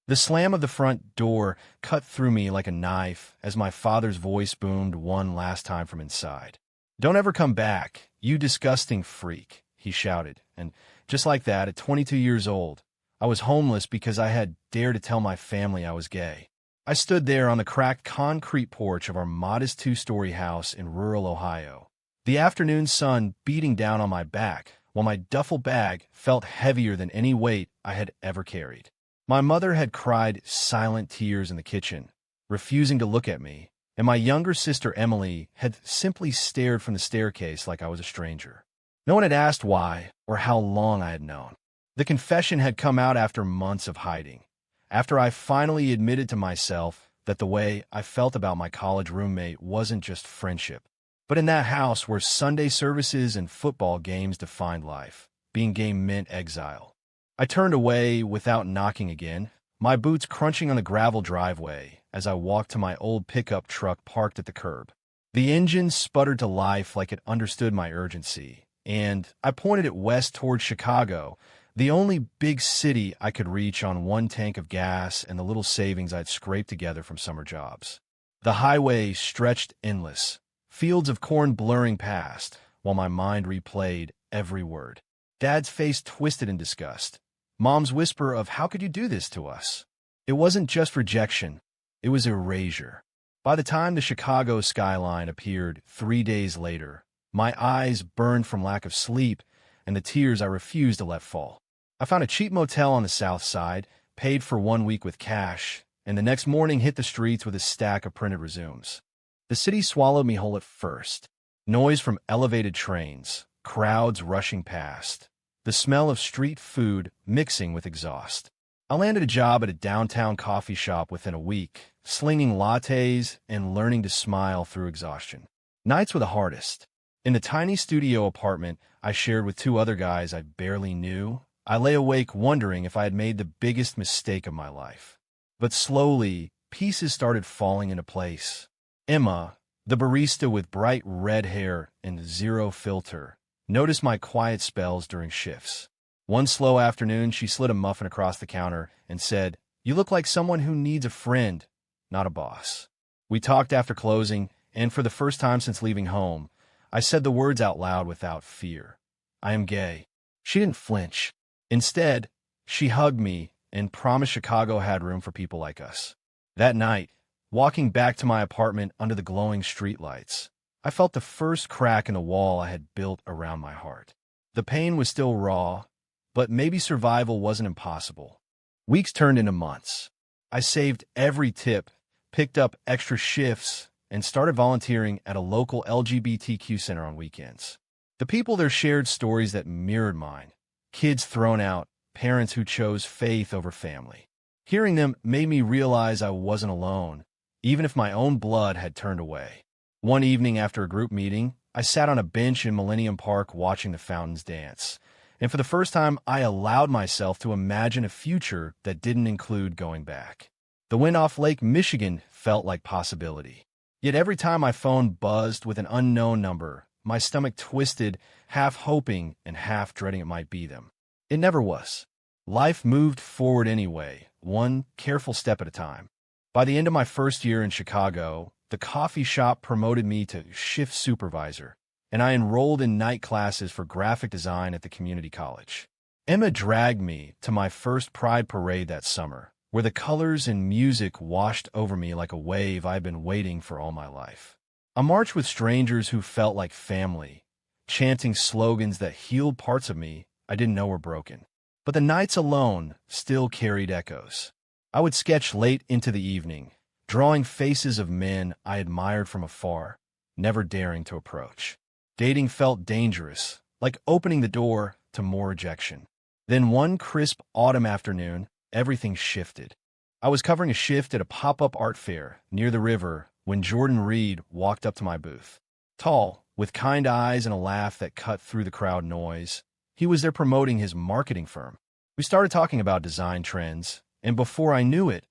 The slam of the front door cut through me like a knife as my father's voice boomed one last time from inside. "Don't ever come back, you disgusting freak," he shouted, and just like that, at 22 years old, I was homeless because I had dared to tell my family I was gay. I stood there on the cracked concrete porch of our modest two-story house in rural Ohio, the afternoon sun beating down on my back, while my duffel bag felt heavier than any weight I had ever carried. My mother had cried silent tears in the kitchen, refusing to look at me, and my younger sister Emily had simply stared from the staircase like I was a stranger. No one had asked why or how long I had known. The confession had come out after months of hiding, after I finally admitted to myself that the way I felt about my college roommate wasn't just friendship, but in that house where Sunday services and football games defined life, being gay meant exile. I turned away without knocking again, my boots crunching on the gravel driveway as I walked to my old pickup truck parked at the curb. The engine sputtered to life like it understood my urgency, and I pointed it west toward Chicago, the only big city I could reach on one tank of gas and the little savings I'd scraped together from summer jobs. The highway stretched endless, fields of corn blurring past, while my mind replayed every word. Dad's face twisted in disgust. Mom's whisper of, "How could you do this to us?" It wasn't just rejection, it was erasure. By the time the Chicago skyline appeared 3 days later, my eyes burned from lack of sleep and the tears I refused to let fall. I found a cheap motel on the south side, paid for 1 week with cash, and the next morning hit the streets with a stack of printed resumes. The city swallowed me whole at first. Noise from elevated trains, crowds rushing past, the smell of street food mixing with exhaust. I landed a job at a downtown coffee shop within a week, slinging lattes and learning to smile through exhaustion. Nights were the hardest. In the tiny studio apartment I shared with two other guys I barely knew, I lay awake wondering if I had made the biggest mistake of my life. But slowly, pieces started falling into place. Emma, the barista with bright red hair and zero filter, noticed my quiet spells during shifts. One slow afternoon, she slid a muffin across the counter and said, "You look like someone who needs a friend, not a boss." We talked after closing, and for the first time since leaving home, I said the words out loud without fear. "I am gay." She didn't flinch. Instead, she hugged me and promised Chicago had room for people like us. That night, walking back to my apartment under the glowing streetlights, I felt the first crack in the wall I had built around my heart. The pain was still raw, but maybe survival wasn't impossible. Weeks turned into months. I saved every tip, picked up extra shifts, and started volunteering at a local LGBTQ center on weekends. The people there shared stories that mirrored mine. Kids thrown out, parents who chose faith over family. Hearing them made me realize I wasn't alone, even if my own blood had turned away. One evening after a group meeting, I sat on a bench in Millennium Park watching the fountains dance, and for the first time I allowed myself to imagine a future that didn't include going back. The wind off Lake Michigan felt like possibility. Yet every time my phone buzzed with an unknown number, my stomach twisted, half hoping and half dreading it might be them. It never was. Life moved forward anyway, one careful step at a time. By the end of my first year in Chicago, the coffee shop promoted me to shift supervisor, and I enrolled in night classes for graphic design at the community college. Emma dragged me to my first Pride parade that summer, where the colors and music washed over me like a wave I'd been waiting for all my life. I marched with strangers who felt like family, chanting slogans that healed parts of me I didn't know were broken. But the nights alone still carried echoes. I would sketch late into the evening, drawing faces of men I admired from afar, never daring to approach. Dating felt dangerous, like opening the door to more rejection. Then one crisp autumn afternoon, everything shifted. I was covering a shift at a pop-up art fair near the river when Jordan Reed walked up to my booth. Tall, with kind eyes and a laugh that cut through the crowd noise, he was there promoting his marketing firm. We started talking about design trends, and before I knew it,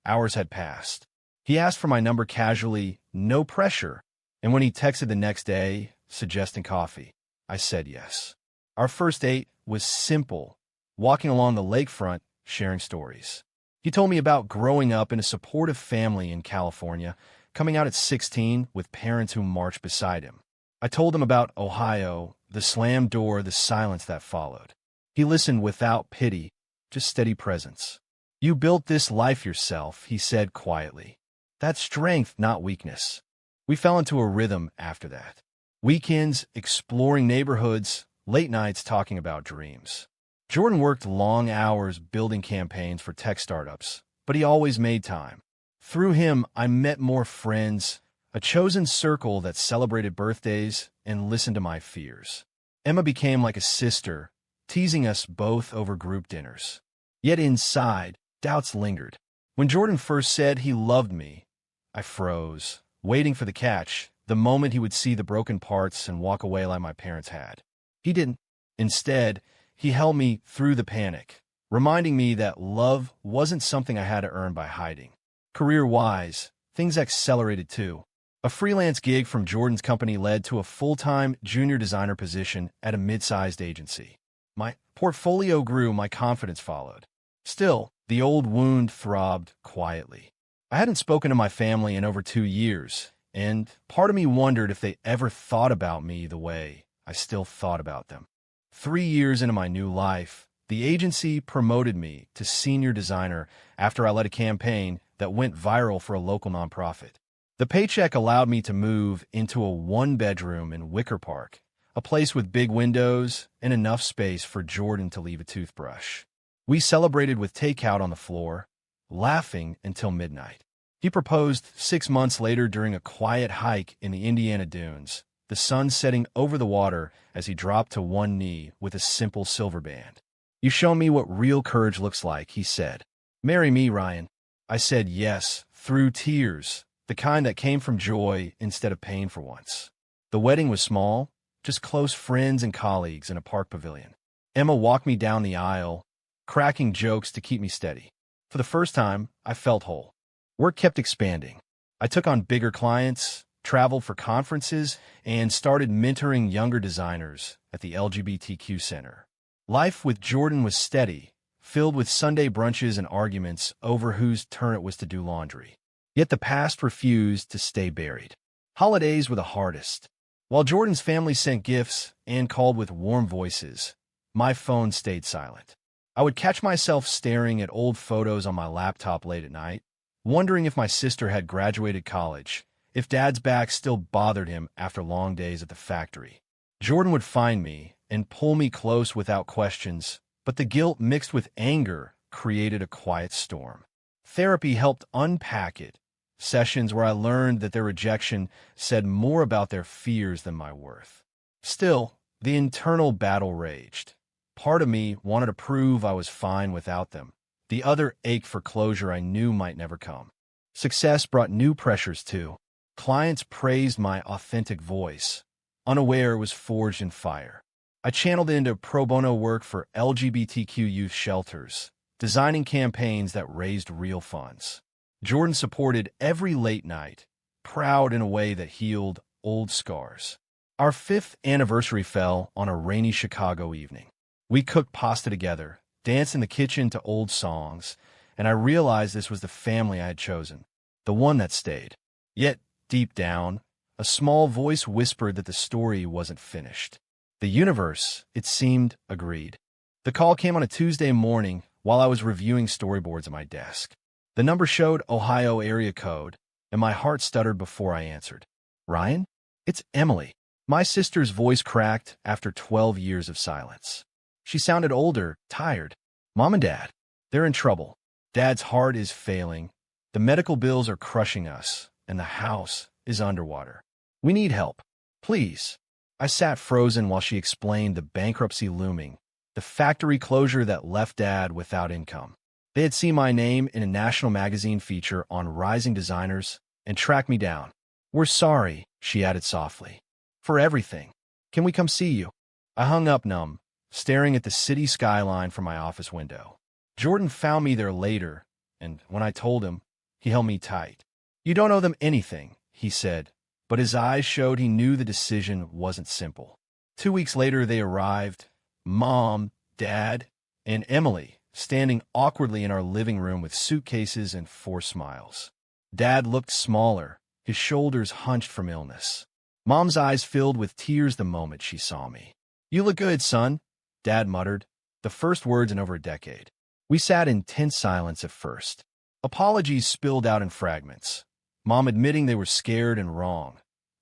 hours had passed. He asked for my number casually, no pressure, and when he texted the next day, suggesting coffee, I said yes. Our first date was simple, walking along the lakefront, sharing stories. He told me about growing up in a supportive family in California, coming out at 16 with parents who marched beside him. I told him about Ohio, the slammed door, the silence that followed. He listened without pity, just steady presence. "You built this life yourself," he said quietly. "That's strength, not weakness." We fell into a rhythm after that. Weekends, exploring neighborhoods, late nights talking about dreams. Jordan worked long hours building campaigns for tech startups, but he always made time. Through him, I met more friends, a chosen circle that celebrated birthdays and listened to my fears. Emma became like a sister, teasing us both over group dinners. Yet inside, doubts lingered. When Jordan first said he loved me, I froze, waiting for the catch, the moment he would see the broken parts and walk away like my parents had. He didn't. Instead, he held me through the panic, reminding me that love wasn't something I had to earn by hiding. Career-wise, things accelerated too. A freelance gig from Jordan's company led to a full-time junior designer position at a mid-sized agency. My portfolio grew, my confidence followed. Still, the old wound throbbed quietly. I hadn't spoken to my family in over 2 years, and part of me wondered if they ever thought about me the way I still thought about them. 3 years into my new life, the agency promoted me to senior designer after I led a campaign that went viral for a local nonprofit. The paycheck allowed me to move into a one-bedroom in Wicker Park, a place with big windows and enough space for Jordan to leave a toothbrush. We celebrated with takeout on the floor, laughing until midnight. He proposed 6 months later during a quiet hike in the Indiana dunes, the sun setting over the water as he dropped to one knee with a simple silver band. "You show me what real courage looks like," he said. "Marry me, Ryan." I said yes, through tears, the kind that came from joy instead of pain for once. The wedding was small, just close friends and colleagues in a park pavilion. Emma walked me down the aisle, cracking jokes to keep me steady. For the first time, I felt whole. Work kept expanding. I took on bigger clients, traveled for conferences, and started mentoring younger designers at the LGBTQ Center. Life with Jordan was steady, filled with Sunday brunches and arguments over whose turn it was to do laundry. Yet the past refused to stay buried. Holidays were the hardest. While Jordan's family sent gifts and called with warm voices, my phone stayed silent. I would catch myself staring at old photos on my laptop late at night, wondering if my sister had graduated college, if Dad's back still bothered him after long days at the factory. Jordan would find me and pull me close without questions, but the guilt mixed with anger created a quiet storm. Therapy helped unpack it, sessions where I learned that their rejection said more about their fears than my worth. Still, the internal battle raged. Part of me wanted to prove I was fine without them. The other ached for closure I knew might never come. Success brought new pressures too. Clients praised my authentic voice, unaware it was forged in fire. I channeled into pro bono work for LGBTQ youth shelters, designing campaigns that raised real funds. Jordan supported every late night, proud in a way that healed old scars. Our 5th anniversary fell on a rainy Chicago evening. We cooked pasta together, danced in the kitchen to old songs, and I realized this was the family I had chosen, the one that stayed. Yet, deep down, a small voice whispered that the story wasn't finished. The universe, it seemed, agreed. The call came on a Tuesday morning while I was reviewing storyboards at my desk. The number showed Ohio area code, and my heart stuttered before I answered. "Ryan? It's Emily." My sister's voice cracked after 12 years of silence. She sounded older, tired. "Mom and Dad, they're in trouble. Dad's heart is failing. The medical bills are crushing us, and the house is underwater. We need help. Please." I sat frozen while she explained the bankruptcy looming, the factory closure that left Dad without income. They had seen my name in a national magazine feature on rising designers and tracked me down. "We're sorry," she added softly, "for everything. Can we come see you?" I hung up numb, staring at the city skyline from my office window. Jordan found me there later, and when I told him, he held me tight. "You don't owe them anything," he said, but his eyes showed he knew the decision wasn't simple. 2 weeks later, they arrived, Mom, Dad, and Emily, standing awkwardly in our living room with suitcases and forced smiles. Dad looked smaller, his shoulders hunched from illness. Mom's eyes filled with tears the moment she saw me. "You look good, son," Dad muttered, the first words in over a decade. We sat in tense silence at first. Apologies spilled out in fragments. Mom admitting they were scared and wrong.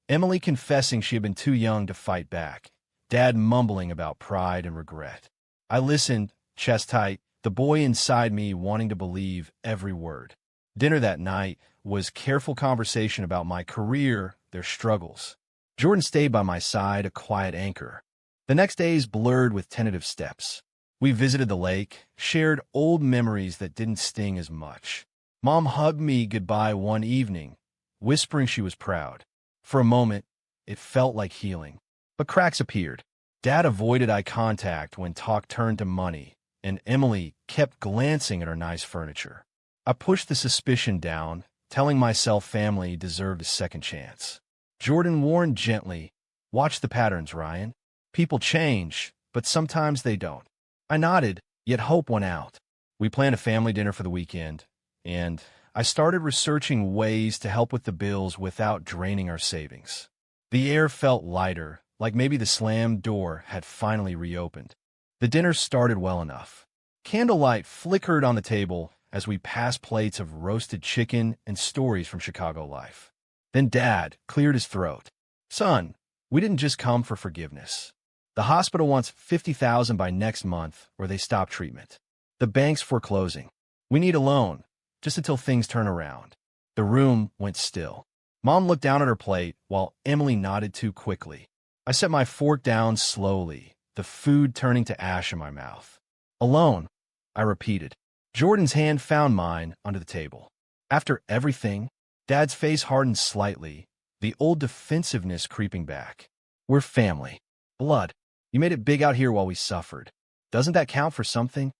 Emily confessing she had been too young to fight back. Dad mumbling about pride and regret. I listened, chest tight, the boy inside me wanting to believe every word. Dinner that night was careful conversation about my career, their struggles. Jordan stayed by my side, a quiet anchor. The next days blurred with tentative steps. We visited the lake, shared old memories that didn't sting as much. Mom hugged me goodbye one evening, whispering she was proud. For a moment, it felt like healing. But cracks appeared. Dad avoided eye contact when talk turned to money, and Emily kept glancing at her nice furniture. I pushed the suspicion down, telling myself family deserved a second chance. Jordan warned gently, "Watch the patterns, Ryan. People change, but sometimes they don't." I nodded, yet hope went out. We planned a family dinner for the weekend, and I started researching ways to help with the bills without draining our savings. The air felt lighter, like maybe the slammed door had finally reopened. The dinner started well enough. Candlelight flickered on the table as we passed plates of roasted chicken and stories from Chicago life. Then Dad cleared his throat. "Son, we didn't just come for forgiveness. The hospital wants $50,000 by next month or they stop treatment. The bank's foreclosing. We need a loan, just until things turn around." The room went still. Mom looked down at her plate while Emily nodded too quickly. I set my fork down slowly, the food turning to ash in my mouth. "Alone," I repeated. Jordan's hand found mine under the table. "After everything?" Dad's face hardened slightly, the old defensiveness creeping back. "We're family. Blood. You made it big out here while we suffered. Doesn't that count for something?"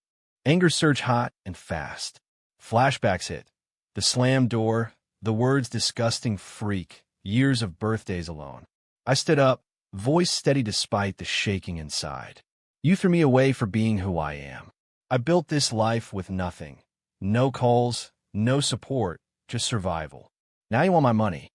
Anger surged hot and fast. Flashbacks hit. The slammed door, the words "disgusting freak," years of birthdays alone. I stood up, voice steady despite the shaking inside. "You threw me away for being who I am. I built this life with nothing. No calls, no support, just survival. Now you want my money."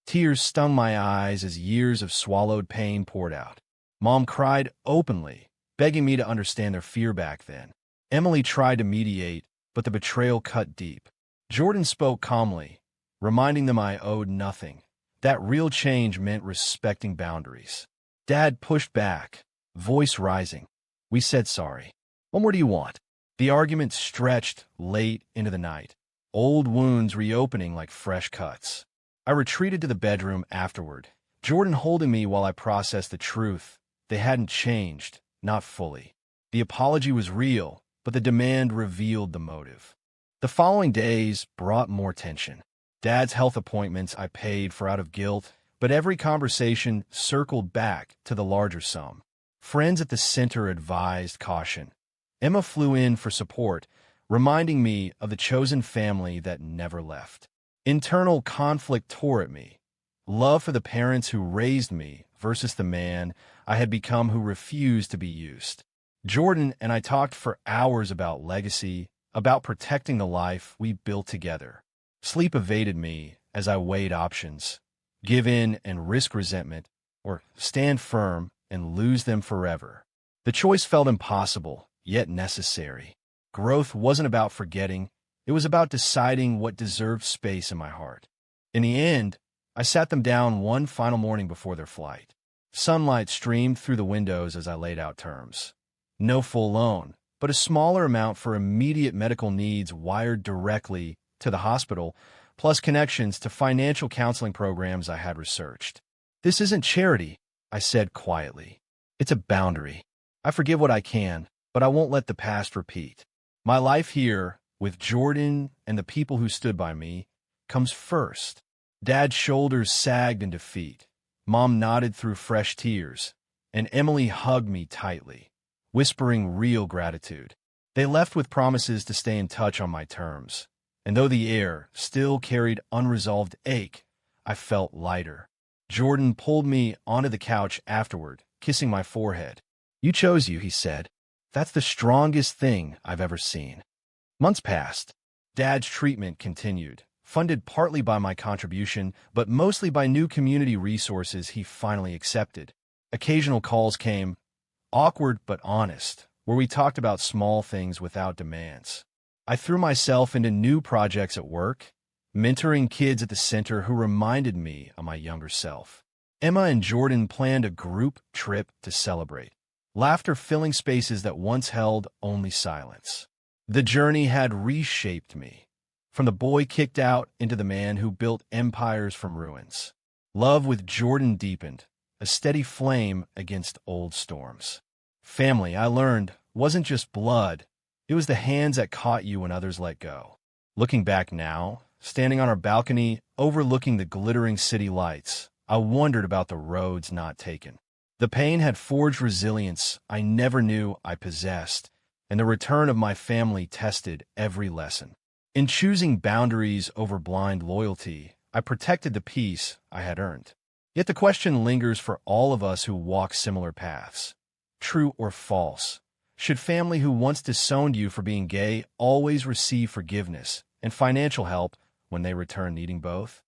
Tears stung my eyes as years of swallowed pain poured out. Mom cried openly, begging me to understand their fear back then. Emily tried to mediate, but the betrayal cut deep. Jordan spoke calmly, reminding them I owed nothing. That real change meant respecting boundaries. Dad pushed back, voice rising. "We said sorry. What more do you want?" The argument stretched late into the night, old wounds reopening like fresh cuts. I retreated to the bedroom afterward, Jordan holding me while I processed the truth. They hadn't changed, not fully. The apology was real, but the demand revealed the motive. The following days brought more tension. Dad's health appointments I paid for out of guilt, but every conversation circled back to the larger sum. Friends at the center advised caution. Emma flew in for support, reminding me of the chosen family that never left. Internal conflict tore at me. Love for the parents who raised me versus the man I had become who refused to be used. Jordan and I talked for hours about legacy, about protecting the life we built together. Sleep evaded me as I weighed options. Give in and risk resentment, or stand firm and lose them forever. The choice felt impossible, yet necessary. Growth wasn't about forgetting. It was about deciding what deserved space in my heart. In the end, I sat them down one final morning before their flight. Sunlight streamed through the windows as I laid out terms. No full loan, but a smaller amount for immediate medical needs wired directly to the hospital, plus connections to financial counseling programs I had researched. "This isn't charity," I said quietly. "It's a boundary. I forgive what I can, but I won't let the past repeat. My life here, with Jordan and the people who stood by me, comes first." Dad's shoulders sagged in defeat. Mom nodded through fresh tears, and Emily hugged me tightly, whispering real gratitude. They left with promises to stay in touch on my terms, and though the air still carried unresolved ache, I felt lighter. Jordan pulled me onto the couch afterward, kissing my forehead. "You chose you," he said. That's the strongest thing I've ever seen. Months passed. Dad's treatment continued, funded partly by my contribution, but mostly by new community resources he finally accepted. Occasional calls came, awkward but honest, where we talked about small things without demands. I threw myself into new projects at work, mentoring kids at the center who reminded me of my younger self. Emma and Jordan planned a group trip to celebrate, laughter filling spaces that once held only silence. The journey had reshaped me, from the boy kicked out into the man who built empires from ruins. Love with Jordan deepened, a steady flame against old storms. Family, I learned, wasn't just blood. It was the hands that caught you when others let go. Looking back now, standing on our balcony, overlooking the glittering city lights, I wondered about the roads not taken. The pain had forged resilience I never knew I possessed, and the return of my family tested every lesson. In choosing boundaries over blind loyalty, I protected the peace I had earned. Yet the question lingers for all of us who walk similar paths. True or false? Should family who once disowned you for being gay always receive forgiveness and financial help when they return needing both?